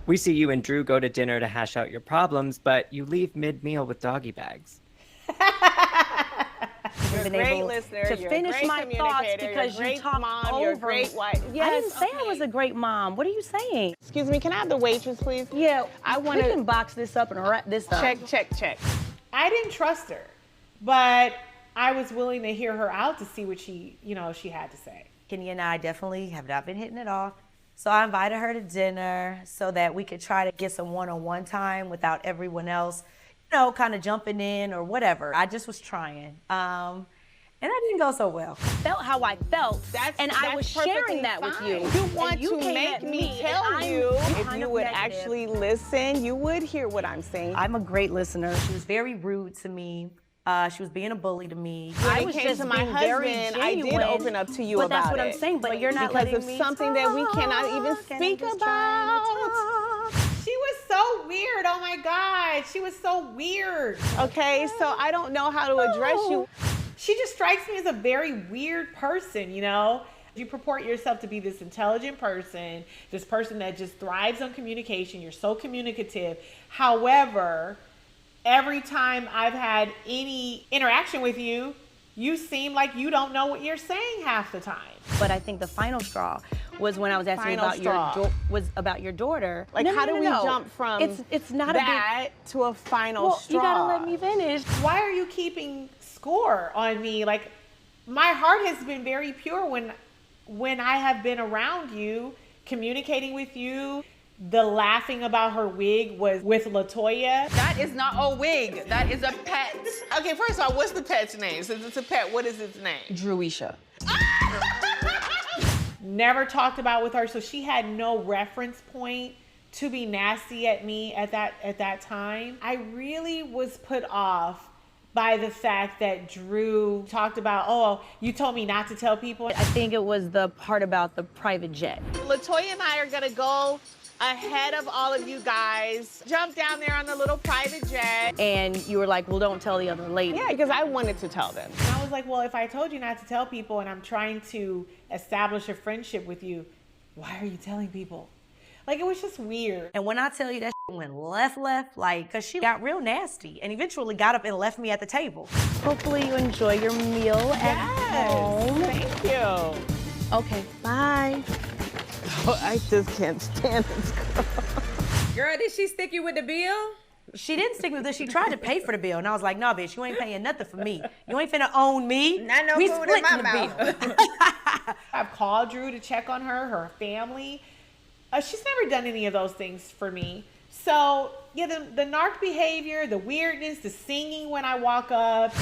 We see you and Drew go to dinner to hash out your problems, but you leave mid-meal with doggy bags. You're a great listener, to finish my thoughts because you talked mom, you're a great wife. Yes, I didn't say I was a great mom. What are you saying? Excuse me, can I have the waitress, please? Yeah, we can box this up and wrap this up. Check. I didn't trust her, but I was willing to hear her out to see what she had to say. Kenny and I definitely have not been hitting it off. So I invited her to dinner so that we could try to get some one-on-one time without everyone else, kind of jumping in or whatever. I just was trying. And that didn't go so well. I felt how I felt, and I was sharing that with you. You want to make me tell you. If you would actually listen, you would hear what I'm saying. I'm a great listener. She was very rude to me. She was being a bully to me. When it came to my husband, I did open up to you about it. But that's what I'm saying, but you're not letting me because of something that we cannot even speak about. She was so weird, oh my God. She was so weird. Okay, so I don't know how to address you. She just strikes me as a very weird person, You purport yourself to be this intelligent person, this person that just thrives on communication. You're so communicative. However, every time I've had any interaction with you, you seem like you don't know what you're saying half the time. But I think the final straw was when I was asking about your daughter. Like, how do we jump from it's not that to a final straw? You gotta let me finish. Why are you keeping score on me? Like, my heart has been very pure when I have been around you, communicating with you. The laughing about her wig was with LaToya. That is not a wig. That is a pet. Okay, first of all, what's the pet's name? Since it's a pet, what is its name? Drewisha. Never talked about with her, so she had no reference point to be nasty at me at that time. I really was put off by the fact that Drew talked about, oh, you told me not to tell people. I think it was the part about the private jet. LaToya and I are gonna go ahead of all of you guys, jump down there on the little private jet. And you were like, well, don't tell the other lady. Yeah, because I wanted to tell them. And I was like, well, if I told you not to tell people and I'm trying to establish a friendship with you, why are you telling people? Like, it was just weird. And when I tell you that went left, like, because she got real nasty and eventually got up and left me at the table. Hopefully you enjoy your meal at home. Thank you. Okay, bye. Oh, I just can't stand this girl. Girl, did she stick you with the bill? She didn't stick with it. She tried to pay for the bill. And I was like, no, bitch, you ain't paying nothing for me. You ain't finna own me. Not no we food in my mouth. I've called Drew to check on her family. She's never done any of those things for me. So, yeah, the narc behavior, the weirdness, the singing when I walk up.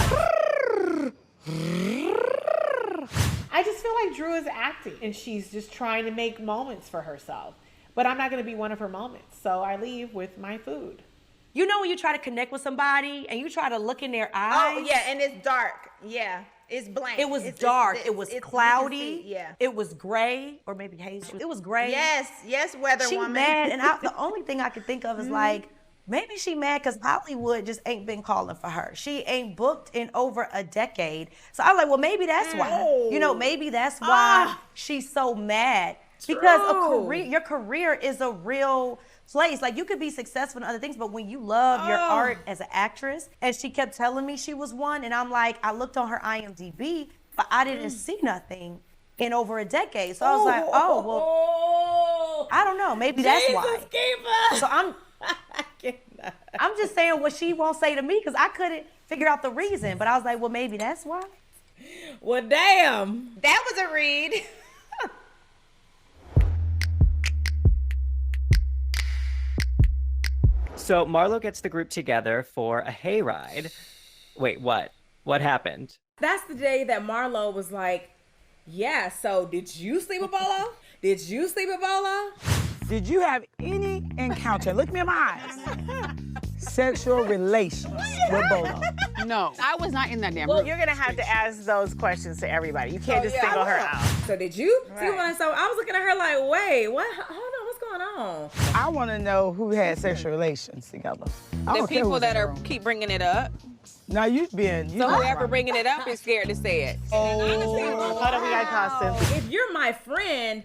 I just feel like Drew is acting and she's just trying to make moments for herself. But I'm not going to be one of her moments. So I leave with my food. You know when you try to connect with somebody and you try to look in their eyes? Oh, yeah, and it's dark. Yeah, it's blank. It was dark. It was cloudy. Yeah. It was gray, or maybe hazy. It was gray. Yes, weather she woman. Mad, and the only thing I could think of is like, maybe she mad because Hollywood just ain't been calling for her. She ain't booked in over a decade. So I was like, well, maybe that's why. Maybe that's why she's so mad. Because your career is a real place. Like, you could be successful in other things, but when you love your art as an actress, and she kept telling me she was one, and I'm like, I looked on her IMDb, but I didn't see nothing in over a decade. So I was like, well, I don't know. Maybe that's why. So I'm just saying what she won't say to me because I couldn't figure out the reason. But I was like, well, maybe that's why. Well, damn. That was a read. So Marlo gets the group together for a hayride. Wait, what? What happened? That's the day that Marlo was like, yeah, so did you sleep with Bolo? Did you sleep with Bolo? Did you have any encounter, look me in my eyes, sexual relations with Bolo? No. I was not in that damn Well, room. you're going to have to ask those questions to everybody. You can't just single her out. So did you? See what? So I was looking at her like, wait, what? Hold on, what's going on? I want to know who had sexual relations together. The people that are keep bringing it up. Now you being. So whoever bringing it up is scared to say it. Hold on, we got to call Cynthia. If you're my friend,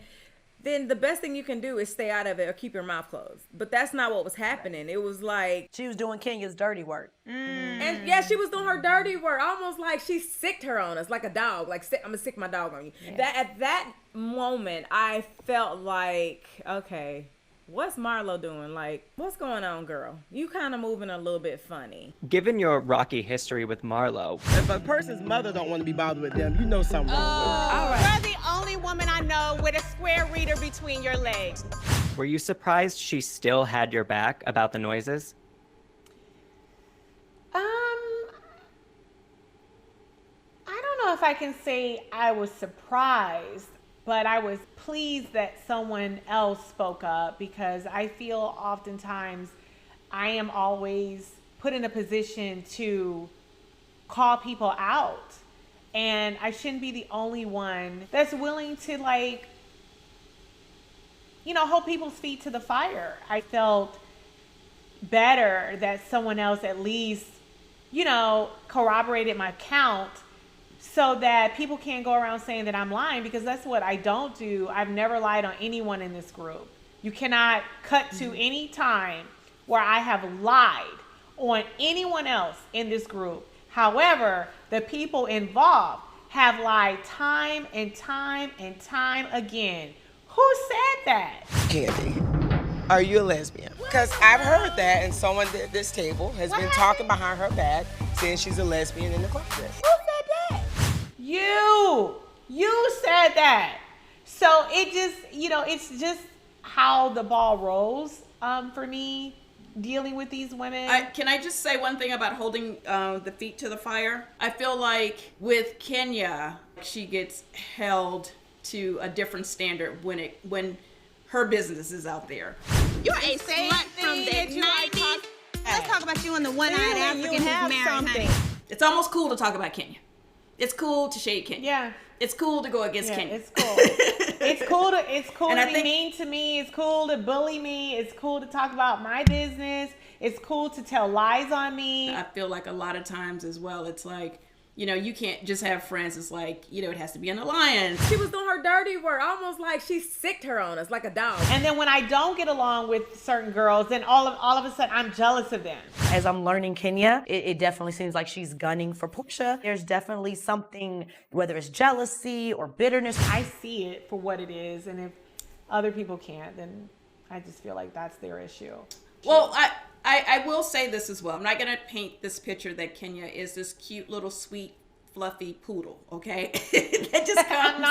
then the best thing you can do is stay out of it or keep your mouth closed. But that's not what was happening. It was like she was doing Kenya's dirty work. And yeah, she was doing her dirty work, almost like she sicked her on us like a dog. Like, I'm gonna sick my dog on you. Yeah. That at that moment, I felt like, okay, what's Marlo doing? Like, what's going on, girl? You kind of moving a little bit funny. Given your rocky history with Marlo, if a person's mother don't want to be bothered with them, you know something wrong with them. All right. You're the only woman I know with a square reader between your legs. were you surprised she still had your back about the noises? I don't know if I can say I was surprised, but I was pleased that someone else spoke up, because I feel oftentimes I am always put in a position to call people out, and I shouldn't be the only one that's willing to, like, you know, hold people's feet to the fire. I felt better that someone else at least, you know, corroborated my account, so that people can't go around saying that I'm lying, because that's what I don't do. I've never lied on anyone in this group. You cannot cut to any time where I have lied on anyone else in this group. However, the people involved have lied time and time and time again. Who said that? Candy, are you a lesbian? Because I've heard that, and someone at this table has been talking behind her back, saying she's a lesbian in the closet. Who said that? You said that. So it just, you know, it's just how the ball rolls for me dealing with these women. Can I just say one thing about holding the feet to the fire? I feel like with Kenya, she gets held to a different standard when her business is out there. You're a slut from the 90s. Let's talk about you and the one-eyed African who's married, honey. It's almost cool to talk about Kenya. It's cool to shade Kenya. Yeah. It's cool to go against Kenya. It's cool. It's cool to be mean to me. It's cool to bully me. It's cool to talk about my business. It's cool to tell lies on me. I feel like a lot of times as well, it's like, you know, you can't just have friends. It's like, you know, it has to be an alliance. She was doing her dirty work, almost like she sicked her on us like a dog. And then when I don't get along with certain girls, then all of a sudden I'm jealous of them. As I'm learning Kenya, it definitely seems like she's gunning for Portia. There's definitely something, whether it's jealousy or bitterness. I see it for what it is, and if other people can't, then I just feel like that's their issue. Well, I will say this as well. I'm not going to paint this picture that Kenya is this cute little sweet fluffy poodle, okay? That just comes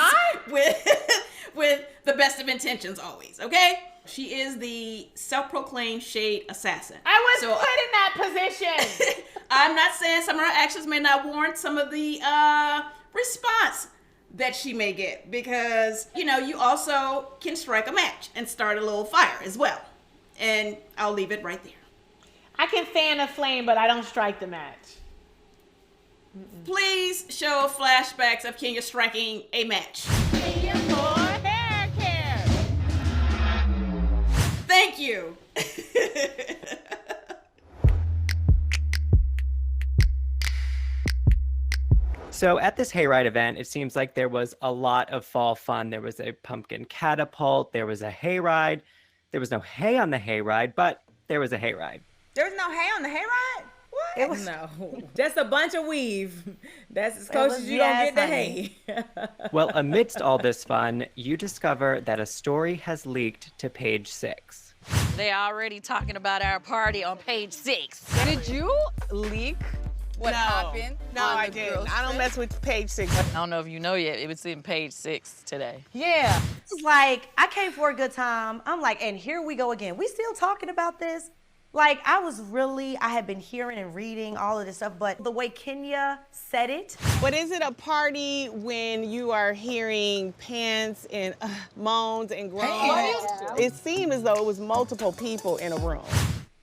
with the best of intentions always, okay? She is the self-proclaimed shade assassin. I was put in that position. I'm not saying some of her actions may not warrant some of the response that she may get, because, you know, you also can strike a match and start a little fire as well. And I'll leave it right there. I can fan a flame, but I don't strike the match. Please show flashbacks of Kenya striking a match. Hair care. Thank you. So at this hayride event, it seems like there was a lot of fall fun. There was a pumpkin catapult. There was a hayride. There was no hay on the hayride, but there was a hayride. There was no hay on the hayride? What? It was no, just a bunch of weave. That's as close as you gonna get the hay. Well, amidst all this fun, you discover that a story has leaked to page 6. They already talking about our party on page 6. Did you leak what happened? No, I didn't. I don't mess with page 6. I don't know if you know yet. It was in page 6 today. Yeah. It's like, I came for a good time. I'm like, and here we go again. We still talking about this? Like, I had been hearing and reading all of this stuff, but the way Kenya said it. But is it a party when you are hearing pants and moans and groans? It seemed as though it was multiple people in a room.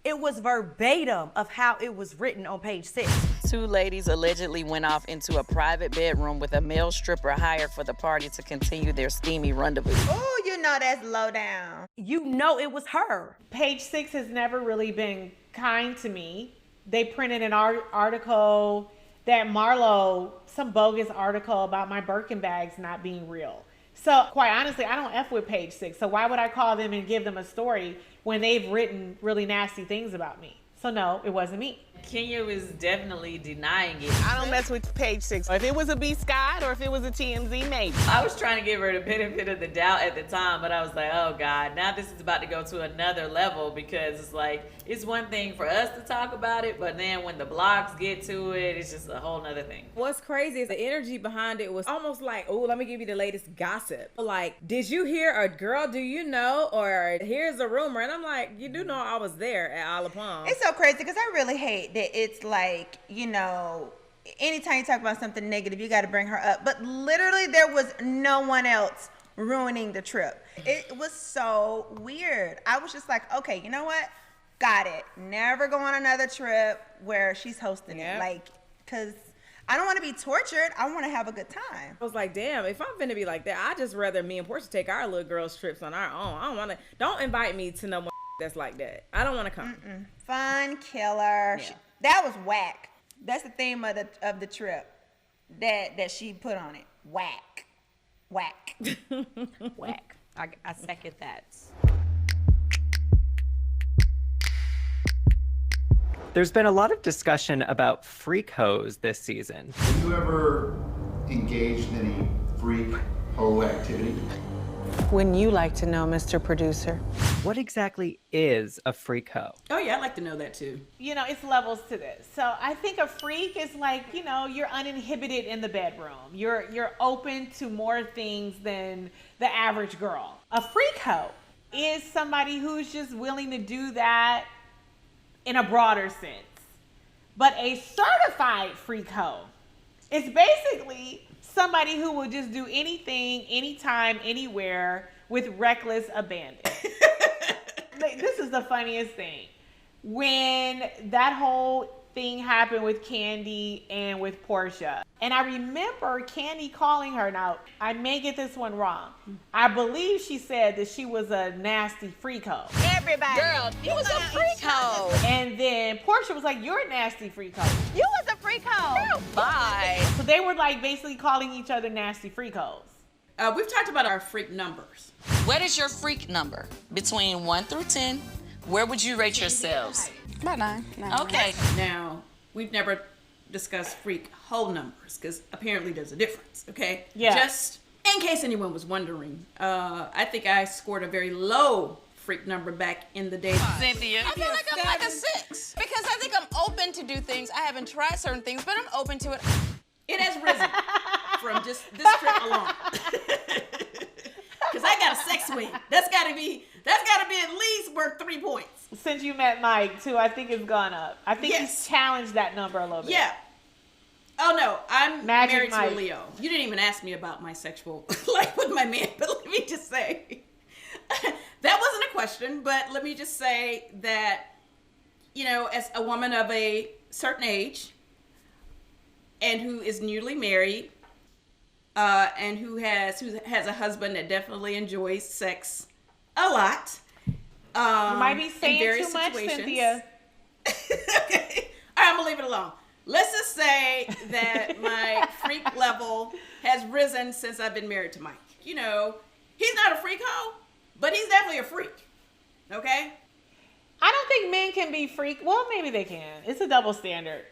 It was verbatim of how it was written on page 6. 2 ladies allegedly went off into a private bedroom with a male stripper hired for the party to continue their steamy rendezvous. Oh, you know that's low down. You know it was her. Page 6 has never really been kind to me. They printed an article that Marlo, some bogus article about my Birkin bags not being real. So quite honestly, I don't F with Page Six. So why would I call them and give them a story when they've written really nasty things about me? So no, it wasn't me. Kenya was definitely denying it. I don't mess with Page Six. If it was a B. Scott or if it was a TMZ, maybe. I was trying to give her the benefit of the doubt at the time, but I was like, oh God, now this is about to go to another level, because it's like, it's one thing for us to talk about it, but then when the blogs get to it, it's just a whole nother thing. What's crazy is the energy behind it was almost like, oh, let me give you the latest gossip. Like, did you hear, or girl, do you know, or here's a rumor? And I'm like, you do know I was there at Isle of Palm. It's so crazy because I really hate that it's like, you know, anytime you talk about something negative, you got to bring her up. But literally there was no one else ruining the trip. It was so weird. I was just like, okay, you know what? Got it. Never go on another trip where she's hosting it. Like, because I don't want to be tortured. I want to have a good time. I was like, damn, if I'm finna be like that, I'd just rather me and Portia take our little girls' trips on our own. I don't want to, don't invite me to no more that's like that. I don't want to come. Fun killer. Yeah. That was whack. That's the theme of the trip that she put on it. Whack. Whack. Whack. I second that. There's been a lot of discussion about freak hoes this season. Have you ever engaged in any freak hoe activity? Wouldn't you like to know, Mr. Producer? What exactly is a freak hoe? Oh yeah, I'd like to know that too. You know, it's levels to this. So I think a freak is like, you know, you're uninhibited in the bedroom. You're open to more things than the average girl. A freak hoe is somebody who's just willing to do that in a broader sense. But a certified freak hoe is basically somebody who will just do anything, anytime, anywhere with reckless abandon. This is the funniest thing. When that whole thing happened with Candy and with Portia, and I remember Candy calling her, now I may get this one wrong, I believe she said that she was a nasty freak hoe. Everybody. Girl, you was a freak hoe. And then Portia was like, you're a nasty freak hoe. You was a freak hoe. Girl, bye. So they were like basically calling each other nasty freak hoes. We've talked about our freak numbers. What is your freak number? Between 1 through 10, where would you rate yourselves? About 9. Okay. Now, we've never discussed freak hoe numbers, because apparently there's a difference, okay? Yeah. Just in case anyone was wondering, I think I scored a very low freak number back in the day. Cynthia? I feel like I'm like a 6 because I think I'm open to do things. I haven't tried certain things, but I'm open to it. It has risen from just this trip alone. Because I got a sex swing. That's gotta be at least worth 3 points. Since you met Mike too, I think it's gone up. I think he's challenged that number a little bit. Yeah. Oh no, I'm married Mike. to a Leo. You didn't even ask me about my sexual life with my man, but let me just say, that wasn't a question, but let me just say that, you know, as a woman of a certain age and who is newly married, and who has a husband that definitely enjoys sex a lot. You might be saying too much, Cynthia. Okay. All right, I'm gonna leave it alone. Let's just say that my freak level has risen since I've been married to Mike. You know, he's not a freak hoe, but he's definitely a freak. Okay? I don't think men can be freak. Well, maybe they can. It's a double standard.